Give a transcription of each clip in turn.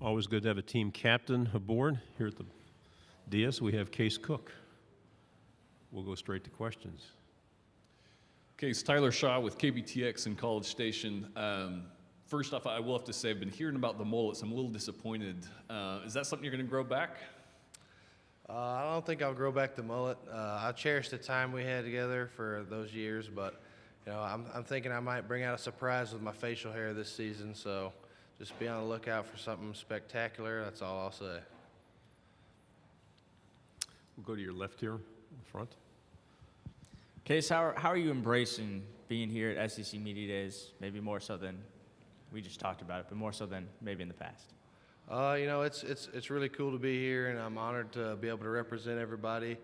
Always good to have a team captain aboard. Here at the DS, we have Case Cook. We'll go straight to questions. Okay, it's Tyler Shaw with KBTX in College Station. First off, I will have to say I've been hearing about the mullets. I'm a little disappointed. Is that something you're going to grow back? I don't think I'll grow back the mullet. I cherish the time we had together for those years, but I'm thinking I might bring out a surprise with my facial hair this season. So just be on the lookout for something spectacular. That's all I'll say. We'll go to your left here in the front. Case, how are you embracing being here at SEC Media Days? Maybe more so than we just talked about it, but more so than maybe in the past. It's really cool to be here, and I'm honored to be able to represent everybody.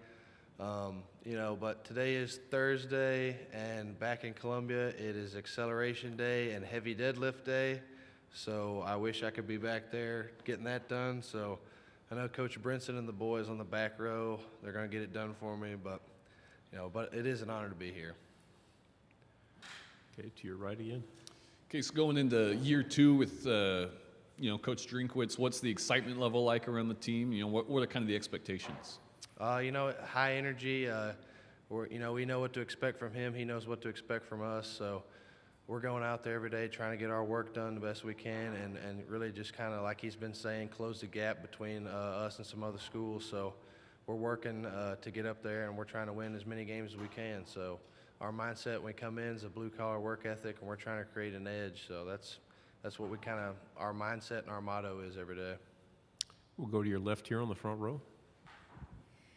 But today is Thursday, and back in Columbia, it is acceleration day and heavy deadlift day. So I wish I could be back there getting that done. So I know Coach Brinson and the boys on the back row, they're going to get it done for me, but it is an honor to be here. Okay, to your right again. Okay, so going into year two with Coach Drinkwitz, what's the excitement level like around the team? What are kind of the expectations? High energy. We know what to expect from him. He knows what to expect from us. So we're going out there every day trying to get our work done the best we can and really just kind of, like he's been saying, close the gap between us and some other schools. So we're working to get up there, and we're trying to win as many games as we can. So our mindset when we come in is a blue-collar work ethic, and we're trying to create an edge. So that's what our mindset and our motto is every day. We'll go to your left here on the front row.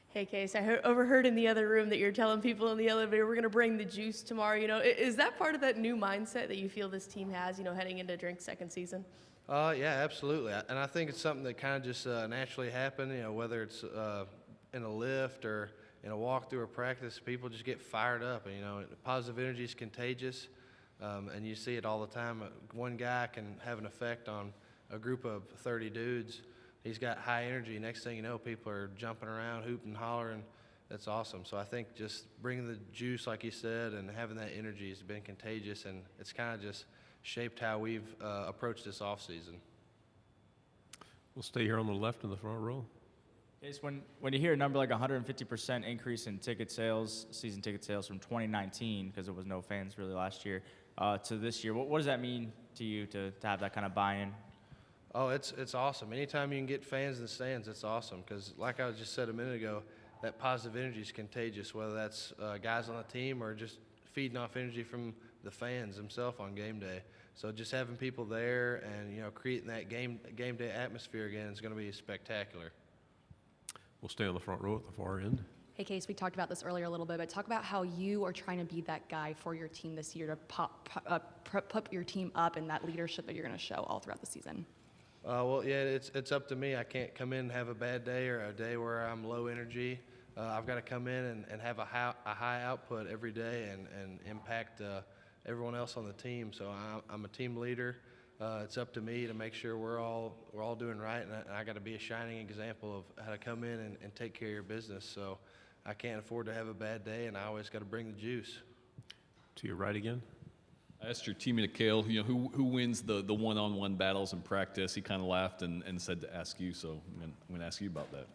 Hey, Case, I overheard in the other room that you're telling people in the elevator we're going to bring the juice tomorrow. Is that part of that new mindset that you feel this team has, heading into Drink's second season? Yeah, absolutely. And I think it's something that kind of just naturally happened, whether it's in a lift or in a walkthrough or practice, people just get fired up. And, positive energy is contagious, and you see it all the time. One guy can have an effect on a group of 30 dudes. He's got high energy. Next thing you know, people are jumping around, hooping, hollering. That's awesome. So I think just bringing the juice, like you said, and having that energy has been contagious, and it's kind of just shaped how we've approached this offseason. We'll stay here on the left in the front row. Case, when you hear a number like 150% increase in ticket sales, season ticket sales from 2019, because there was no fans really last year, to this year, what does that mean to you to have that kind of buy-in? Oh, it's awesome. Anytime you can get fans in the stands, it's awesome because, like I just said a minute ago, that positive energy is contagious, whether that's guys on the team or just feeding off energy from the fans themselves on game day. So just having people there and, creating that game day atmosphere again is going to be spectacular. We'll stay on the front row at the far end. Hey, Case, we talked about this earlier a little bit, but talk about how you are trying to be that guy for your team this year to put your team up and that leadership that you're going to show all throughout the season. It's up to me. I can't come in and have a bad day or a day where I'm low energy. I've got to come in and have a high output every day and impact everyone else on the team. So I'm a team leader. It's up to me to make sure we're all doing right, and I got to be a shining example of how to come in and take care of your business. So I can't afford to have a bad day, and I always got to bring the juice. To your right again. I asked your teammate Kale, who wins the one-on-one battles in practice. He kind of laughed and said to ask you, so I'm going to ask you about that.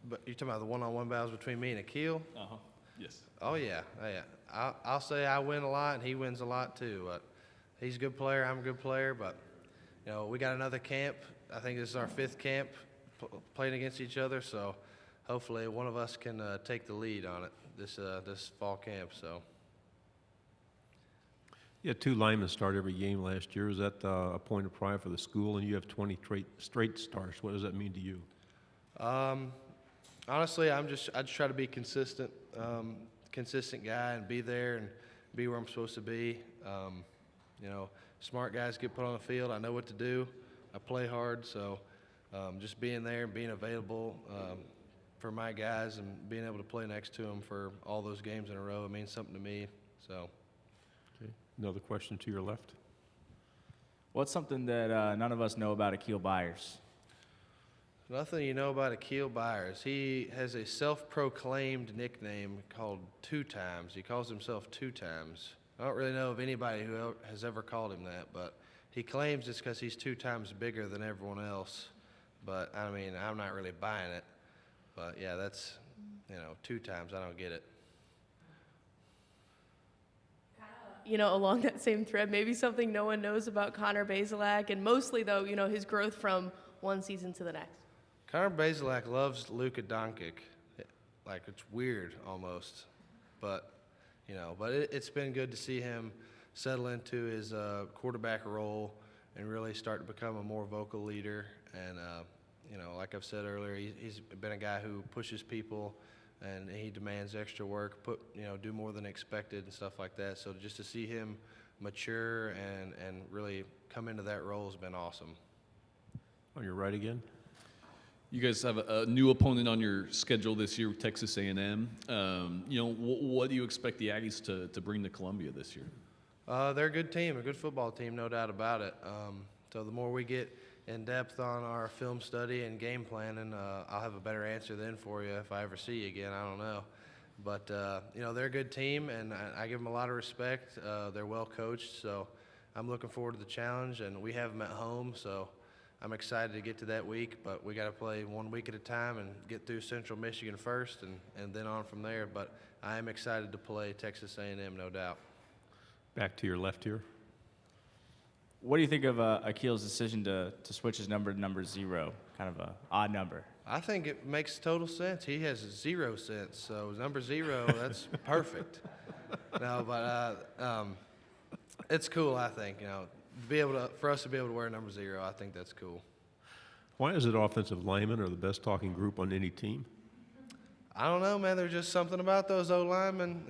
But you're talking about the one-on-one battles between me and Akil? Uh-huh. Yes. Oh, yeah. I'll say I win a lot, and he wins a lot, too. But he's a good player. I'm a good player. But, we got another camp. I think this is our 5th camp playing against each other. So hopefully one of us can take the lead on it this fall camp. So. You had 2 linemen start every game last year. Is that a point of pride for the school? And you have 20 straight starts. What does that mean to you? Honestly, I just try to be consistent guy and be there and be where I'm supposed to be. Smart guys get put on the field. I know what to do. I play hard. So just being there and being available for my guys and being able to play next to them for all those games in a row, it means something to me. So. Okay. Another question to your left. What's something that none of us know about Akil Byers? Nothing you know about Akil Byers. He has a self-proclaimed nickname called 2 Times. He calls himself 2 Times. I don't really know of anybody who has ever called him that, but he claims it's because he's 2 times bigger than everyone else. But, I mean, I'm not really buying it. But, yeah, that's, 2 times. I don't get it. Along that same thread, maybe something no one knows about Connor Basilak, and mostly, though, his growth from one season to the next. Connor Basilak loves Luka Doncic. Like, it's weird almost. But, it's been good to see him settle into his quarterback role and really start to become a more vocal leader. And, like I've said earlier, he's been a guy who pushes people and he demands extra work, do more than expected and stuff like that. So just to see him mature and really come into that role has been awesome. On your right again. You guys have a new opponent on your schedule this year with Texas A&M. What do you expect the Aggies to bring to Columbia this year? They're a good team, a good football team, no doubt about it. So the more we get in depth on our film study and game planning, I'll have a better answer then for you if I ever see you again. I don't know. But, they're a good team, and I give them a lot of respect. They're well coached, so I'm looking forward to the challenge, and we have them at home, so I'm excited to get to that week. But we got to play 1 week at a time and get through Central Michigan first and then on from there. But I am excited to play Texas A&M, no doubt. Back to your left here. What do you think of Akil's decision to switch his number to number 0, kind of an odd number? I think it makes total sense. He has 0 cents, so number 0, that's perfect. No, but it's cool. I think for us to be able to wear number 0, I think that's cool. Why is it offensive linemen are the best talking group on any team? I don't know, man. There's just something about those O linemen.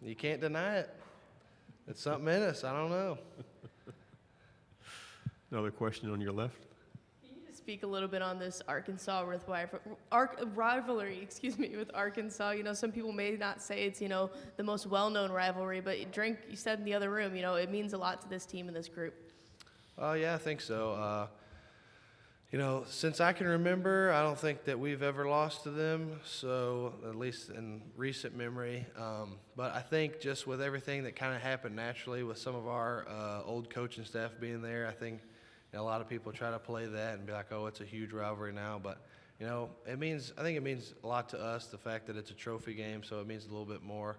You can't deny it. It's something in us. I don't know. Another question on your left. Can you just speak a little bit on this Arkansas rivalry, with Arkansas? Some people may not say it's, the most well-known rivalry, but you said in the other room, it means a lot to this team and this group. Yeah, I think so. Since I can remember, I don't think that we've ever lost to them, so at least in recent memory. But I think just with everything that kind of happened naturally with some of our old coaching staff being there, I think a lot of people try to play that and be like, oh, it's a huge rivalry now. But, I think it means a lot to us, the fact that it's a trophy game, so it means a little bit more.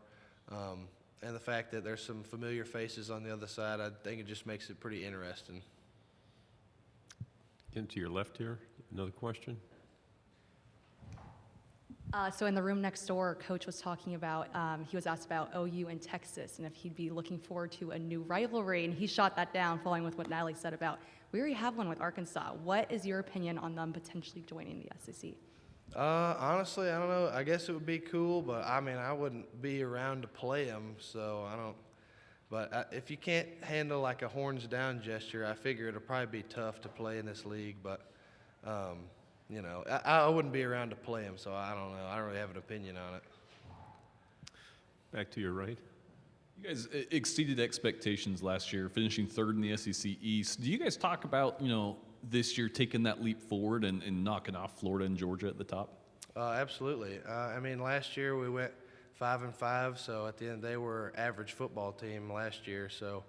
And the fact that there's some familiar faces on the other side, I think it just makes it pretty interesting. Again, to your left here, another question. So in the room next door, Coach was talking about, he was asked about OU and Texas and if he'd be looking forward to a new rivalry, and he shot that down following with what Natalie said about, we already have one with Arkansas. What is your opinion on them potentially joining the SEC? Honestly, I don't know. I guess it would be cool, but I wouldn't be around to play them, so I don't. But if you can't handle like a horns down gesture, I figure it'll probably be tough to play in this league. But, I wouldn't be around to play them, so I don't know. I don't really have an opinion on it. Back to your right. You guys exceeded expectations last year, finishing 3rd in the SEC East. Do you guys talk about, this year taking that leap forward and knocking off Florida and Georgia at the top? Absolutely. Last year we went 5-5, so at the end they were average football team last year. So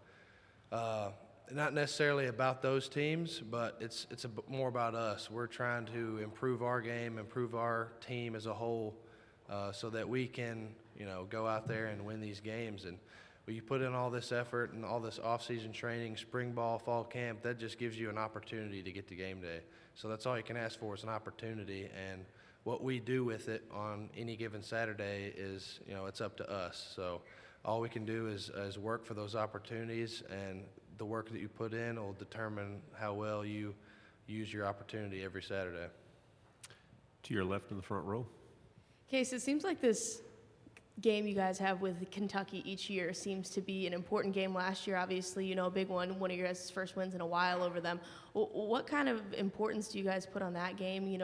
not necessarily about those teams, but it's more about us. We're trying to improve our game, improve our team as a whole, so that we can go out there and win these games. And when you put in all this effort and all this off-season training, spring ball, fall camp, that just gives you an opportunity to get to game day. So that's all you can ask for is an opportunity. And what we do with it on any given Saturday is, it's up to us. So all we can do is work for those opportunities, and the work that you put in will determine how well you use your opportunity every Saturday. To your left in the front row. Okay, so it seems like this game you guys have with Kentucky each year seems to be an important game. Last year, obviously, a big one of your guys' first wins in a while over them. What kind of importance do you guys put on that game?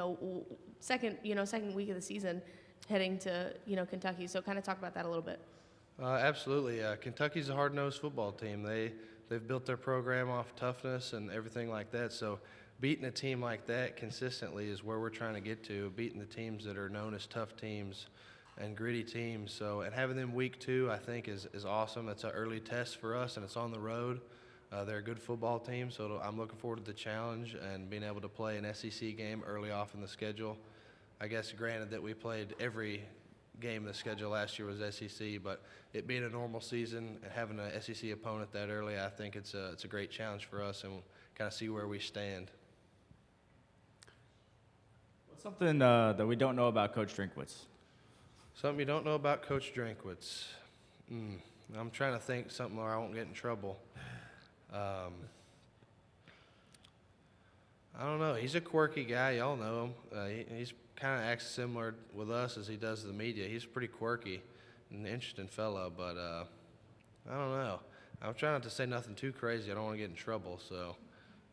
Second week of the season, heading to Kentucky. So kind of talk about that a little bit. Absolutely. Kentucky's a hard-nosed football team. They've built their program off toughness and everything like that. So beating a team like that consistently is where we're trying to get to. Beating the teams that are known as tough teams and gritty teams. So, and having them week 2, I think is awesome. It's an early test for us, and it's on the road. They're a good football team, so I'm looking forward to the challenge and being able to play an SEC game early off in the schedule. I guess granted that we played every game in the schedule last year was SEC, but it being a normal season and having an SEC opponent that early, I think it's a great challenge for us, and we'll kind of see where we stand. What's something that we don't know about Coach Drinkwitz? Something you don't know about Coach Drinkwitz. I'm trying to think something where I won't get in trouble. I don't know. He's a quirky guy. Y'all know him. He's kind of acts similar with us as he does the media. He's pretty quirky and an interesting fellow, but I don't know. I'm trying not to say nothing too crazy. I don't want to get in trouble,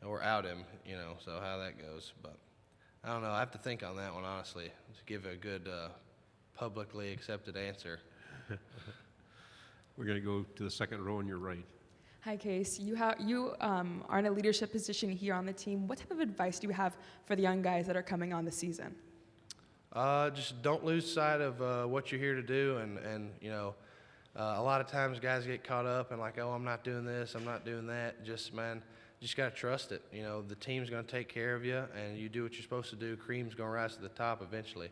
or out him, so how that goes. But I don't know. I have to think on that one, honestly, to give a good publicly accepted answer. We're going to go to the second row on your right. Hi, Case. You are in a leadership position here on the team. What type of advice do you have for the young guys that are coming on the season? Just don't lose sight of what you're here to do, and a lot of times guys get caught up and like, oh, I'm not doing this, I'm not doing that. Just gotta trust it. The team's gonna take care of you, and you do what you're supposed to do. Cream's gonna rise to the top eventually.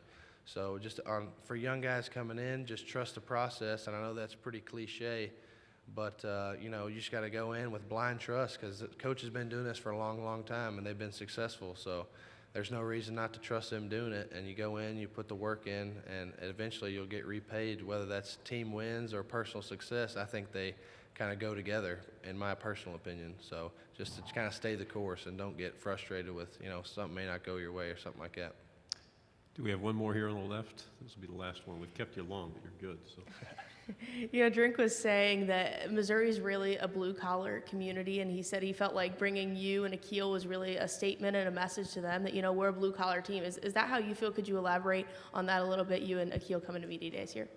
So for young guys coming in, just trust the process. And I know that's pretty cliche, but you just got to go in with blind trust, because the coach has been doing this for a long, long time, and they've been successful. So there's no reason not to trust them doing it. And you go in, you put the work in, and eventually you'll get repaid, whether that's team wins or personal success. I think they kind of go together, in my personal opinion. So just to kind of stay the course and don't get frustrated with, something may not go your way or something like that. Do we have one more here on the left? This will be the last one. We've kept you long, but you're good. So. Drink was saying that Missouri is really a blue-collar community, and he said he felt like bringing you and Akil was really a statement and a message to them that, we're a blue-collar team. Is that how you feel? Could you elaborate on that a little bit, you and Akil coming to media days here?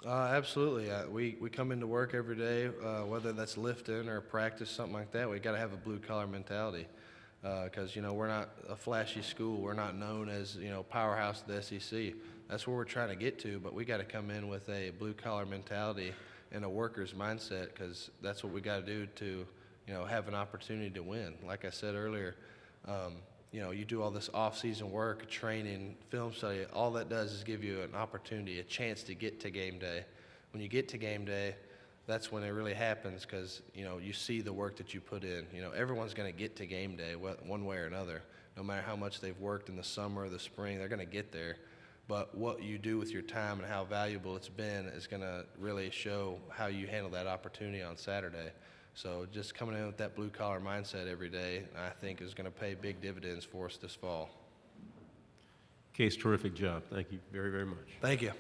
Absolutely. We come into work every day, whether that's lifting or practice, something like that. We got to have a blue-collar mentality. Because we're not a flashy school. We're not known as powerhouse of the SEC. That's where we're trying to get to, but we got to come in with a blue-collar mentality and a worker's mindset, because that's what we got to do to have an opportunity to win. Like I said earlier, you do all this off-season work, training, film study. All that does is give you an opportunity, a chance to get to game day. When you get to game day, that's when it really happens, because you see the work that you put in. Everyone's going to get to game day one way or another. No matter how much they've worked in the summer or the spring, they're going to get there. But what you do with your time and how valuable it's been is going to really show how you handle that opportunity on Saturday. So just coming in with that blue-collar mindset every day, I think, is going to pay big dividends for us this fall. Case, terrific job. Thank you very, very much. Thank you.